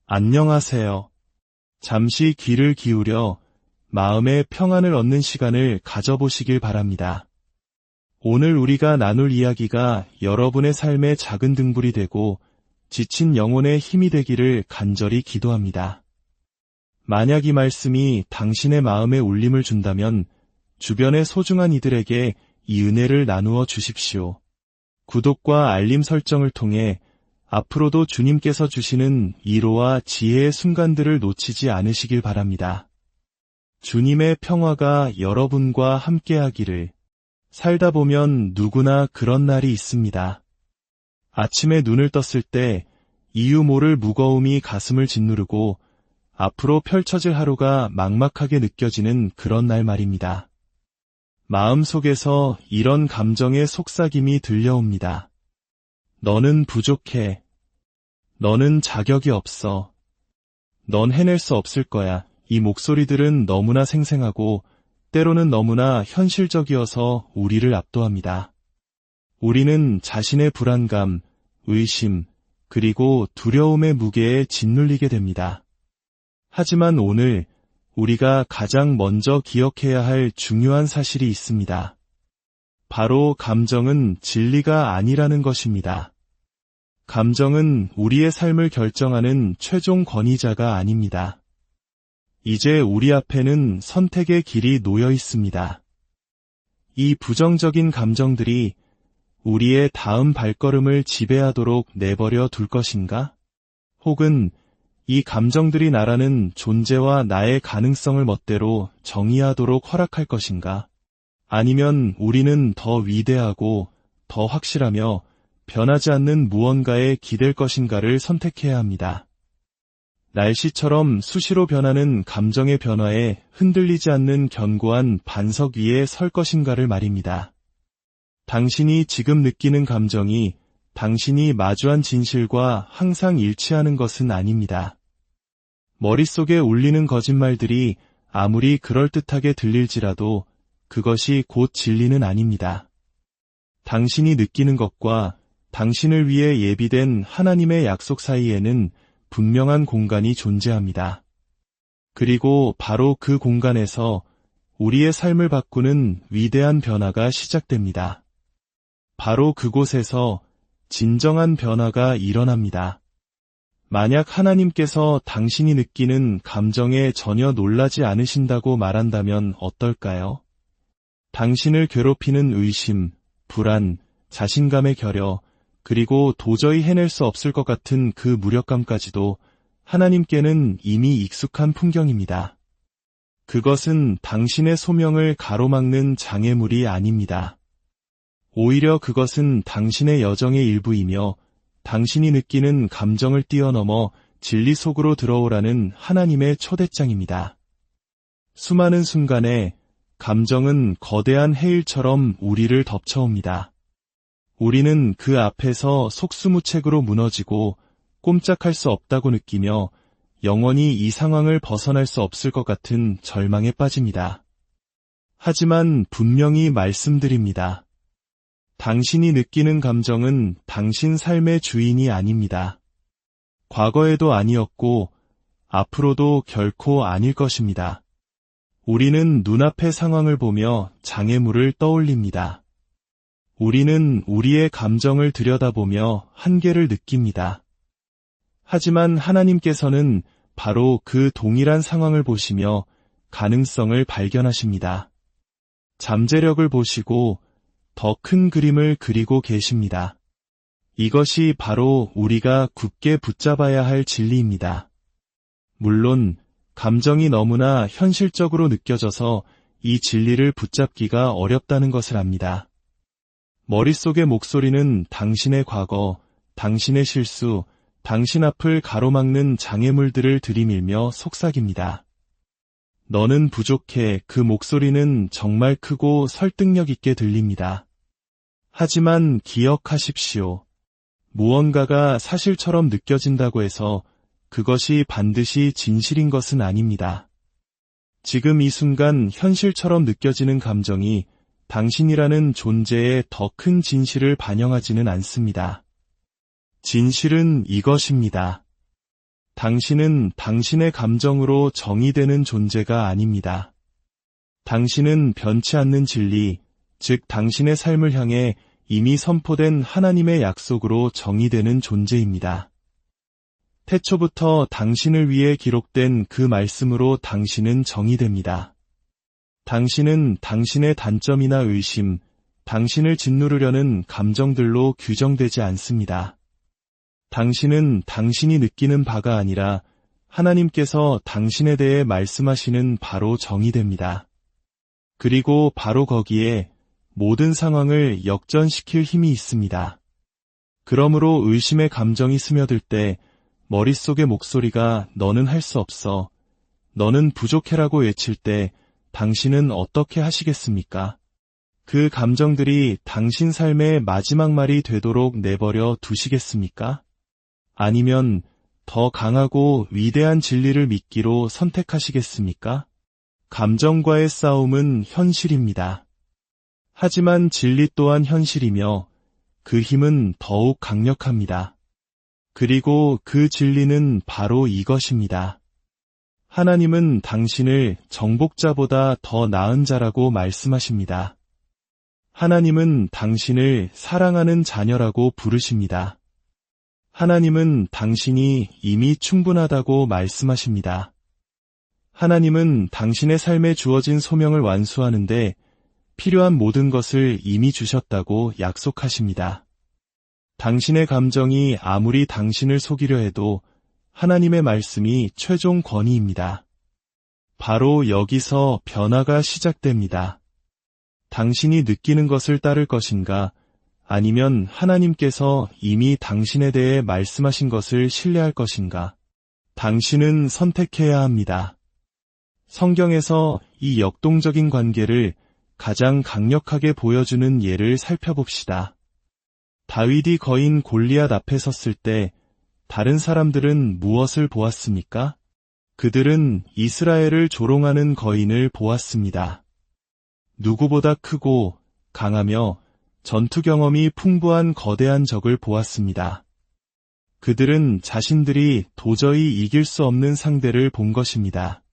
안녕하세요. 잠시 귀를 기울여 마음의 평안을 얻는 시간을 가져보시길 바랍니다. 오늘 우리가 나눌 이야기가 여러분의 삶의 작은 등불이 되고 지친 영혼의 힘이 되기를 간절히 기도합니다. 만약 이 말씀이 당신의 마음에 울림을 준다면 주변의 소중한 이들에게 이 은혜를 나누어 주십시오. 구독과 알림 설정을 통해 앞으로도 주님께서 주시는 위로와 지혜의 순간들을 놓치지 않으시길 바랍니다. 주님의 평화가 여러분과 함께하기를. 살다 보면 누구나 그런 날이 있습니다. 아침에 눈을 떴을 때 이유 모를 무거움이 가슴을 짓누르고 앞으로 펼쳐질 하루가 막막하게 느껴지는 그런 날 말입니다. 마음속에서 이런 감정의 속삭임이 들려옵니다. 너는 부족해. 너는 자격이 없어. 넌 해낼 수 없을 거야. 이 목소리들은 너무나 생생하고 때로는 너무나 현실적이어서 우리를 압도합니다. 우리는 자신의 불안감, 의심, 그리고 두려움의 무게에 짓눌리게 됩니다. 하지만 오늘 우리가 가장 먼저 기억해야 할 중요한 사실이 있습니다. 바로 감정은 진리가 아니라는 것입니다. 감정은 우리의 삶을 결정하는 최종 권위자가 아닙니다. 이제 우리 앞에는 선택의 길이 놓여 있습니다. 이 부정적인 감정들이 우리의 다음 발걸음을 지배하도록 내버려 둘 것인가? 혹은 이 감정들이 나라는 존재와 나의 가능성을 멋대로 정의하도록 허락할 것인가? 아니면 우리는 더 위대하고 더 확실하며 변하지 않는 무언가에 기댈 것인가를 선택해야 합니다. 날씨처럼 수시로 변하는 감정의 변화에 흔들리지 않는 견고한 반석 위에 설 것인가를 말입니다. 당신이 지금 느끼는 감정이 당신이 마주한 진실과 항상 일치하는 것은 아닙니다. 머릿속에 울리는 거짓말들이 아무리 그럴듯하게 들릴지라도 그것이 곧 진리는 아닙니다. 당신이 느끼는 것과 당신을 위해 예비된 하나님의 약속 사이에는 분명한 공간이 존재합니다. 그리고 바로 그 공간에서 우리의 삶을 바꾸는 위대한 변화가 시작됩니다. 바로 그곳에서 진정한 변화가 일어납니다. 만약 하나님께서 당신이 느끼는 감정에 전혀 놀라지 않으신다고 말한다면 어떨까요? 당신을 괴롭히는 의심, 불안, 자신감의 결여, 그리고 도저히 해낼 수 없을 것 같은 그 무력감까지도 하나님께는 이미 익숙한 풍경입니다. 그것은 당신의 소명을 가로막는 장애물이 아닙니다. 오히려 그것은 당신의 여정의 일부이며 당신이 느끼는 감정을 뛰어넘어 진리 속으로 들어오라는 하나님의 초대장입니다. 수많은 순간에 감정은 거대한 해일처럼 우리를 덮쳐옵니다. 우리는 그 앞에서 속수무책으로 무너지고 꼼짝할 수 없다고 느끼며 영원히 이 상황을 벗어날 수 없을 것 같은 절망에 빠집니다. 하지만 분명히 말씀드립니다. 당신이 느끼는 감정은 당신 삶의 주인이 아닙니다. 과거에도 아니었고 앞으로도 결코 아닐 것입니다. 우리는 눈앞의 상황을 보며 장애물을 떠올립니다. 우리는 우리의 감정을 들여다보며 한계를 느낍니다. 하지만 하나님께서는 바로 그 동일한 상황을 보시며 가능성을 발견하십니다. 잠재력을 보시고 더 큰 그림을 그리고 계십니다. 이것이 바로 우리가 굳게 붙잡아야 할 진리입니다. 물론 감정이 너무나 현실적으로 느껴져서 이 진리를 붙잡기가 어렵다는 것을 압니다. 머릿속의 목소리는 당신의 과거, 당신의 실수, 당신 앞을 가로막는 장애물들을 들이밀며 속삭입니다. 너는 부족해. 그 목소리는 정말 크고 설득력 있게 들립니다. 하지만 기억하십시오. 무언가가 사실처럼 느껴진다고 해서 그것이 반드시 진실인 것은 아닙니다. 지금 이 순간 현실처럼 느껴지는 감정이 당신이라는 존재의 더 큰 진실을 반영하지는 않습니다. 진실은 이것입니다. 당신은 당신의 감정으로 정의되는 존재가 아닙니다. 당신은 변치 않는 진리, 즉 당신의 삶을 향해 이미 선포된 하나님의 약속으로 정의되는 존재입니다. 태초부터 당신을 위해 기록된 그 말씀으로 당신은 정의됩니다. 당신은 당신의 단점이나 의심, 당신을 짓누르려는 감정들로 규정되지 않습니다. 당신은 당신이 느끼는 바가 아니라 하나님께서 당신에 대해 말씀하시는 바로 정의됩니다. 그리고 바로 거기에 모든 상황을 역전시킬 힘이 있습니다. 그러므로 의심의 감정이 스며들 때 머릿속의 목소리가 너는 할 수 없어, 너는 부족해라고 외칠 때 당신은 어떻게 하시겠습니까? 그 감정들이 당신 삶의 마지막 말이 되도록 내버려 두시겠습니까? 아니면 더 강하고 위대한 진리를 믿기로 선택하시겠습니까? 감정과의 싸움은 현실입니다. 하지만 진리 또한 현실이며 그 힘은 더욱 강력합니다. 그리고 그 진리는 바로 이것입니다. 하나님은 당신을 정복자보다 더 나은 자라고 말씀하십니다. 하나님은 당신을 사랑하는 자녀라고 부르십니다. 하나님은 당신이 이미 충분하다고 말씀하십니다. 하나님은 당신의 삶에 주어진 소명을 완수하는데 필요한 모든 것을 이미 주셨다고 약속하십니다. 당신의 감정이 아무리 당신을 속이려 해도 하나님의 말씀이 최종 권위입니다. 바로 여기서 변화가 시작됩니다. 당신이 느끼는 것을 따를 것인가, 아니면 하나님께서 이미 당신에 대해 말씀하신 것을 신뢰할 것인가, 당신은 선택해야 합니다. 성경에서 이 역동적인 관계를 가장 강력하게 보여주는 예를 살펴봅시다. 다윗이 거인 골리앗 앞에 섰을 때 다른 사람들은 무엇을 보았습니까? 그들은 이스라엘을 조롱하는 거인을 보았습니다. 누구보다 크고 강하며 전투 경험이 풍부한 거대한 적을 보았습니다. 그들은 자신들이 도저히 이길 수 없는 상대를 본 것입니다.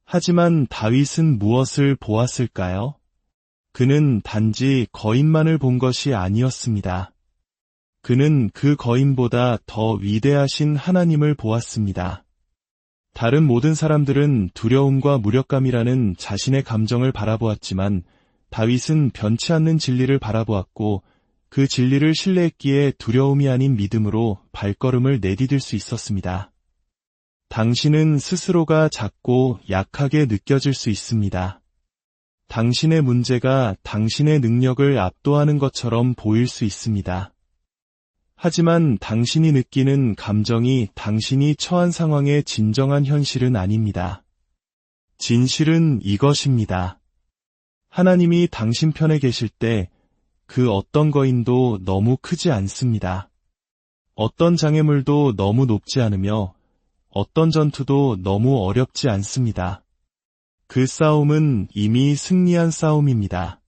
하지만 다윗은 무엇을 보았을까요? 그는 단지 거인만을 본 것이 아니었습니다. 그는 그 거인보다 더 위대하신 하나님을 보았습니다. 다른 모든 사람들은 두려움과 무력감이라는 자신의 감정을 바라보았지만 다윗은 변치 않는 진리를 바라보았고 그 진리를 신뢰했기에 두려움이 아닌 믿음으로 발걸음을 내디딜 수 있었습니다. 당신은 스스로가 작고 약하게 느껴질 수 있습니다. 당신의 문제가 당신의 능력을 압도하는 것처럼 보일 수 있습니다. 하지만 당신이 느끼는 감정이 당신이 처한 상황의 진정한 현실은 아닙니다. 진실은 이것입니다. 하나님이 당신 편에 계실 때 그 어떤 거인도 너무 크지 않습니다. 어떤 장애물도 너무 높지 않으며 어떤 전투도 너무 어렵지 않습니다. 그 싸움은 이미 승리한 싸움입니다.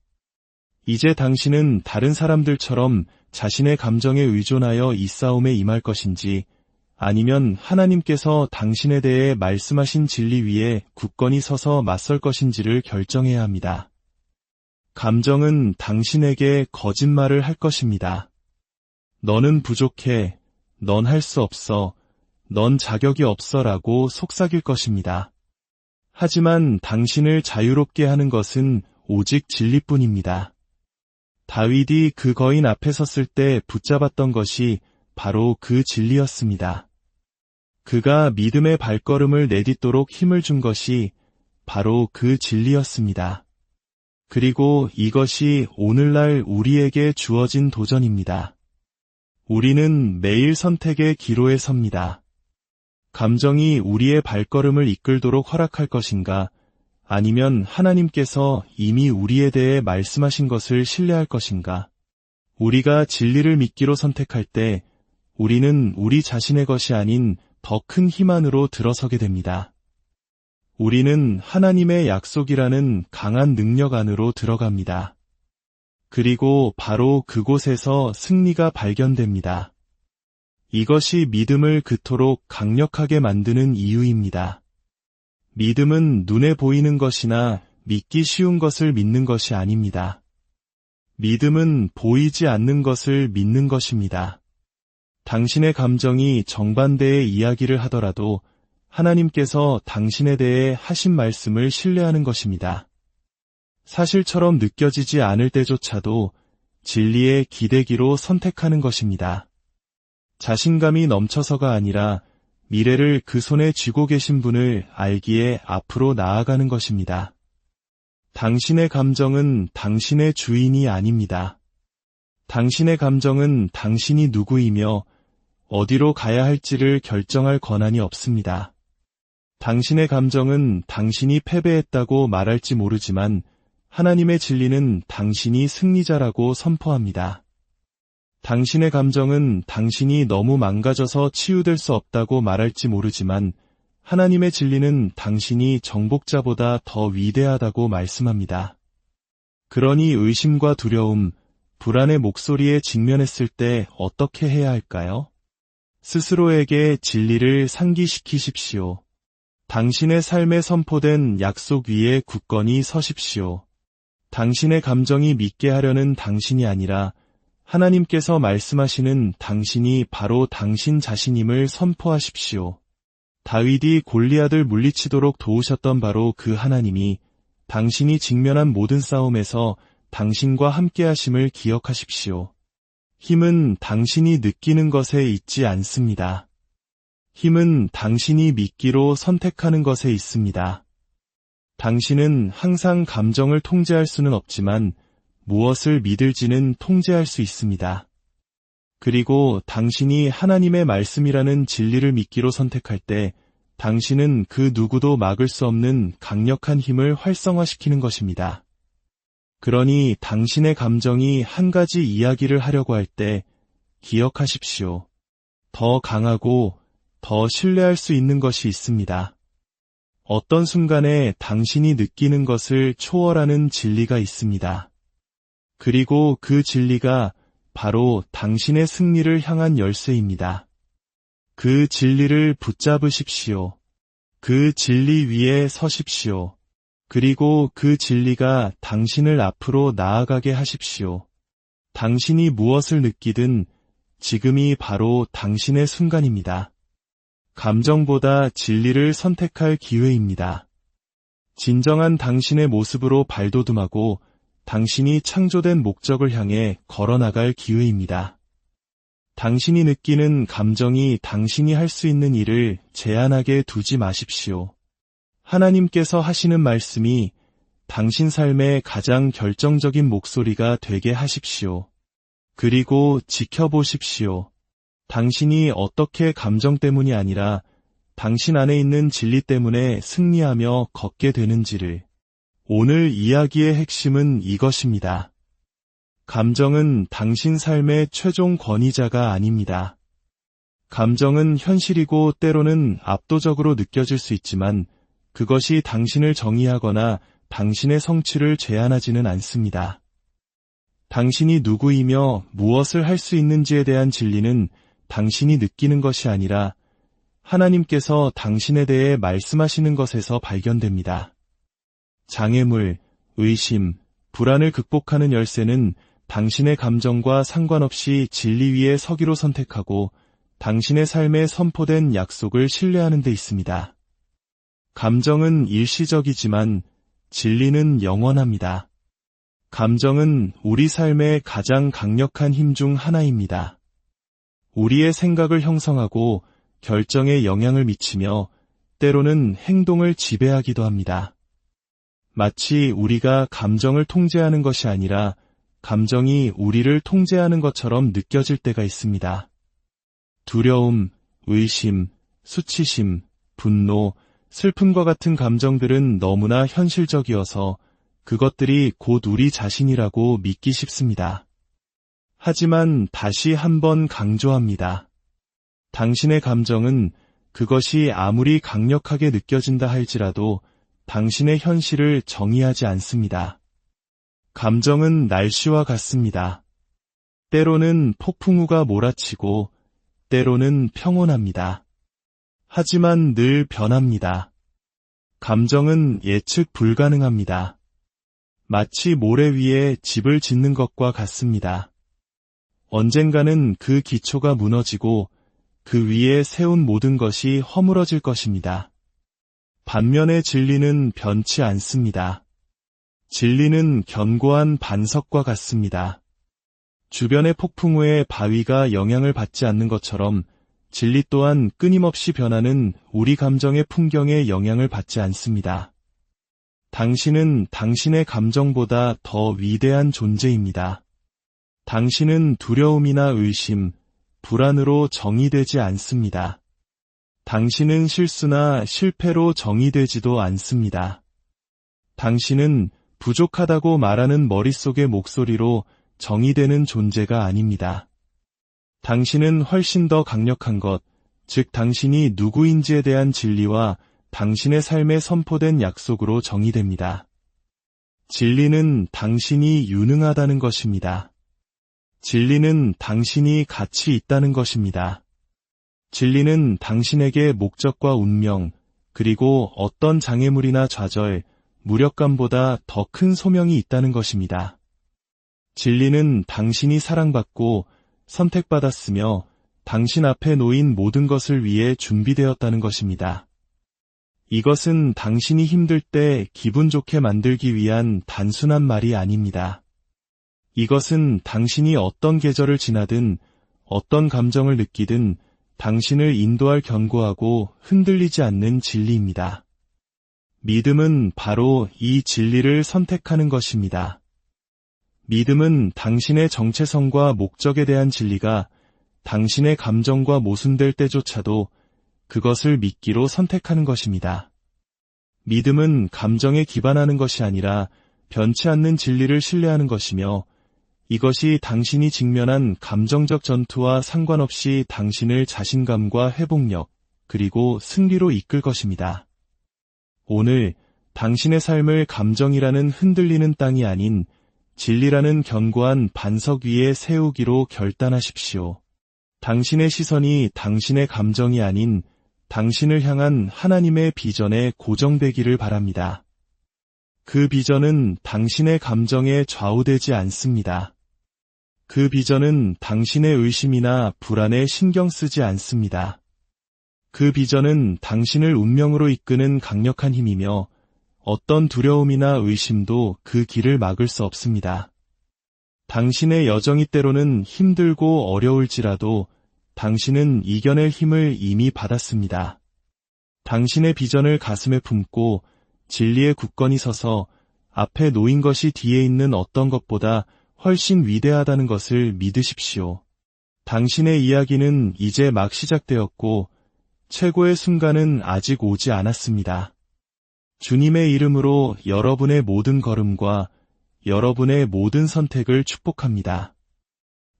이제 당신은 다른 사람들처럼 자신의 감정에 의존하여 이 싸움에 임할 것인지 아니면 하나님께서 당신에 대해 말씀하신 진리 위에 굳건히 서서 맞설 것인지를 결정해야 합니다. 감정은 당신에게 거짓말을 할 것입니다. 너는 부족해, 넌 할 수 없어, 넌 자격이 없어라고 속삭일 것입니다. 하지만 당신을 자유롭게 하는 것은 오직 진리뿐입니다. 다윗이 그 거인 앞에 섰을 때 붙잡았던 것이 바로 그 진리였습니다. 그가 믿음의 발걸음을 내딛도록 힘을 준 것이 바로 그 진리였습니다. 그리고 이것이 오늘날 우리에게 주어진 도전입니다. 우리는 매일 선택의 기로에 섭니다. 감정이 우리의 발걸음을 이끌도록 허락할 것인가, 아니면 하나님께서 이미 우리에 대해 말씀하신 것을 신뢰할 것인가. 우리가 진리를 믿기로 선택할 때 우리는 우리 자신의 것이 아닌 더 큰 힘 안으로 들어서게 됩니다. 우리는 하나님의 약속이라는 강한 능력 안으로 들어갑니다. 그리고 바로 그곳에서 승리가 발견됩니다. 이것이 믿음을 그토록 강력하게 만드는 이유입니다. 믿음은 눈에 보이는 것이나 믿기 쉬운 것을 믿는 것이 아닙니다. 믿음은 보이지 않는 것을 믿는 것입니다. 당신의 감정이 정반대의 이야기를 하더라도 하나님께서 당신에 대해 하신 말씀을 신뢰하는 것입니다. 사실처럼 느껴지지 않을 때조차도 진리의 기대기로 선택하는 것입니다. 자신감이 넘쳐서가 아니라 미래를 그 손에 쥐고 계신 분을 알기에 앞으로 나아가는 것입니다. 당신의 감정은 당신의 주인이 아닙니다. 당신의 감정은 당신이 누구이며 어디로 가야 할지를 결정할 권한이 없습니다. 당신의 감정은 당신이 패배했다고 말할지 모르지만 하나님의 진리는 당신이 승리자라고 선포합니다. 당신의 감정은 당신이 너무 망가져서 치유될 수 없다고 말할지 모르지만 하나님의 진리는 당신이 정복자보다 더 위대하다고 말씀합니다. 그러니 의심과 두려움, 불안의 목소리에 직면했을 때 어떻게 해야 할까요? 스스로에게 진리를 상기시키십시오. 당신의 삶에 선포된 약속 위에 굳건히 서십시오. 당신의 감정이 믿게 하려는 당신이 아니라 하나님께서 말씀하시는 당신이 바로 당신 자신임을 선포하십시오. 다윗이 골리앗을 물리치도록 도우셨던 바로 그 하나님이 당신이 직면한 모든 싸움에서 당신과 함께하심을 기억하십시오. 힘은 당신이 느끼는 것에 있지 않습니다. 힘은 당신이 믿기로 선택하는 것에 있습니다. 당신은 항상 감정을 통제할 수는 없지만 무엇을 믿을지는 통제할 수 있습니다. 그리고 당신이 하나님의 말씀이라는 진리를 믿기로 선택할 때 당신은 그 누구도 막을 수 없는 강력한 힘을 활성화시키는 것입니다. 그러니 당신의 감정이 한 가지 이야기를 하려고 할 때 기억하십시오. 더 강하고 더 신뢰할 수 있는 것이 있습니다. 어떤 순간에 당신이 느끼는 것을 초월하는 진리가 있습니다. 그리고 그 진리가 바로 당신의 승리를 향한 열쇠입니다. 그 진리를 붙잡으십시오. 그 진리 위에 서십시오. 그리고 그 진리가 당신을 앞으로 나아가게 하십시오. 당신이 무엇을 느끼든 지금이 바로 당신의 순간입니다. 감정보다 진리를 선택할 기회입니다. 진정한 당신의 모습으로 발돋움하고 당신이 창조된 목적을 향해 걸어나갈 기회입니다. 당신이 느끼는 감정이 당신이 할 수 있는 일을 제한하게 두지 마십시오. 하나님께서 하시는 말씀이 당신 삶의 가장 결정적인 목소리가 되게 하십시오. 그리고 지켜보십시오. 당신이 어떻게 감정 때문이 아니라 당신 안에 있는 진리 때문에 승리하며 걷게 되는지를. 오늘 이야기의 핵심은 이것입니다. 감정은 당신 삶의 최종 권위자가 아닙니다. 감정은 현실이고 때로는 압도적으로 느껴질 수 있지만 그것이 당신을 정의하거나 당신의 성취를 제한하지는 않습니다. 당신이 누구이며 무엇을 할 수 있는지에 대한 진리는 당신이 느끼는 것이 아니라 하나님께서 당신에 대해 말씀하시는 것에서 발견됩니다. 장애물, 의심, 불안을 극복하는 열쇠는 당신의 감정과 상관없이 진리 위에 서기로 선택하고 당신의 삶에 선포된 약속을 신뢰하는 데 있습니다. 감정은 일시적이지만 진리는 영원합니다. 감정은 우리 삶의 가장 강력한 힘 중 하나입니다. 우리의 생각을 형성하고 결정에 영향을 미치며 때로는 행동을 지배하기도 합니다. 마치 우리가 감정을 통제하는 것이 아니라 감정이 우리를 통제하는 것처럼 느껴질 때가 있습니다. 두려움, 의심, 수치심, 분노, 슬픔과 같은 감정들은 너무나 현실적이어서 그것들이 곧 우리 자신이라고 믿기 쉽습니다. 하지만 다시 한번 강조합니다. 당신의 감정은 그것이 아무리 강력하게 느껴진다 할지라도 당신의 현실을 정의하지 않습니다. 감정은 날씨와 같습니다. 때로는 폭풍우가 몰아치고 때로는 평온합니다. 하지만 늘 변합니다. 감정은 예측 불가능합니다. 마치 모래 위에 집을 짓는 것과 같습니다. 언젠가는 그 기초가 무너지고 그 위에 세운 모든 것이 허물어질 것입니다. 반면에 진리는 변치 않습니다. 진리는 견고한 반석과 같습니다. 주변의 폭풍 후에 바위가 영향을 받지 않는 것처럼 진리 또한 끊임없이 변하는 우리 감정의 풍경에 영향을 받지 않습니다. 당신은 당신의 감정보다 더 위대한 존재입니다. 당신은 두려움이나 의심, 불안으로 정의되지 않습니다. 당신은 실수나 실패로 정의되지도 않습니다. 당신은 부족하다고 말하는 머릿속의 목소리로 정의되는 존재가 아닙니다. 당신은 훨씬 더 강력한 것, 즉 당신이 누구인지에 대한 진리와 당신의 삶에 선포된 약속으로 정의됩니다. 진리는 당신이 유능하다는 것입니다. 진리는 당신이 가치 있다는 것입니다. 진리는 당신에게 목적과 운명, 그리고 어떤 장애물이나 좌절, 무력감보다 더 큰 소명이 있다는 것입니다. 진리는 당신이 사랑받고 선택받았으며 당신 앞에 놓인 모든 것을 위해 준비되었다는 것입니다. 이것은 당신이 힘들 때 기분 좋게 만들기 위한 단순한 말이 아닙니다. 이것은 당신이 어떤 계절을 지나든 어떤 감정을 느끼든 당신을 인도할 견고하고 흔들리지 않는 진리입니다. 믿음은 바로 이 진리를 선택하는 것입니다. 믿음은 당신의 정체성과 목적에 대한 진리가 당신의 감정과 모순될 때조차도 그것을 믿기로 선택하는 것입니다. 믿음은 감정에 기반하는 것이 아니라 변치 않는 진리를 신뢰하는 것이며 이것이 당신이 직면한 감정적 전투와 상관없이 당신을 자신감과 회복력, 그리고 승리로 이끌 것입니다. 오늘 당신의 삶을 감정이라는 흔들리는 땅이 아닌 진리라는 견고한 반석 위에 세우기로 결단하십시오. 당신의 시선이 당신의 감정이 아닌 당신을 향한 하나님의 비전에 고정되기를 바랍니다. 그 비전은 당신의 감정에 좌우되지 않습니다. 그 비전은 당신의 의심이나 불안에 신경 쓰지 않습니다. 그 비전은 당신을 운명으로 이끄는 강력한 힘이며 어떤 두려움이나 의심도 그 길을 막을 수 없습니다. 당신의 여정이 때로는 힘들고 어려울지라도 당신은 이겨낼 힘을 이미 받았습니다. 당신의 비전을 가슴에 품고 진리에 굳건히 서서 앞에 놓인 것이 뒤에 있는 어떤 것보다 훨씬 위대하다는 것을 믿으십시오. 당신의 이야기는 이제 막 시작되었고 최고의 순간은 아직 오지 않았습니다. 주님의 이름으로 여러분의 모든 걸음과 여러분의 모든 선택을 축복합니다.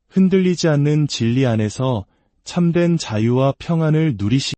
흔들리지 않는 진리 안에서 참된 자유와 평안을 누리시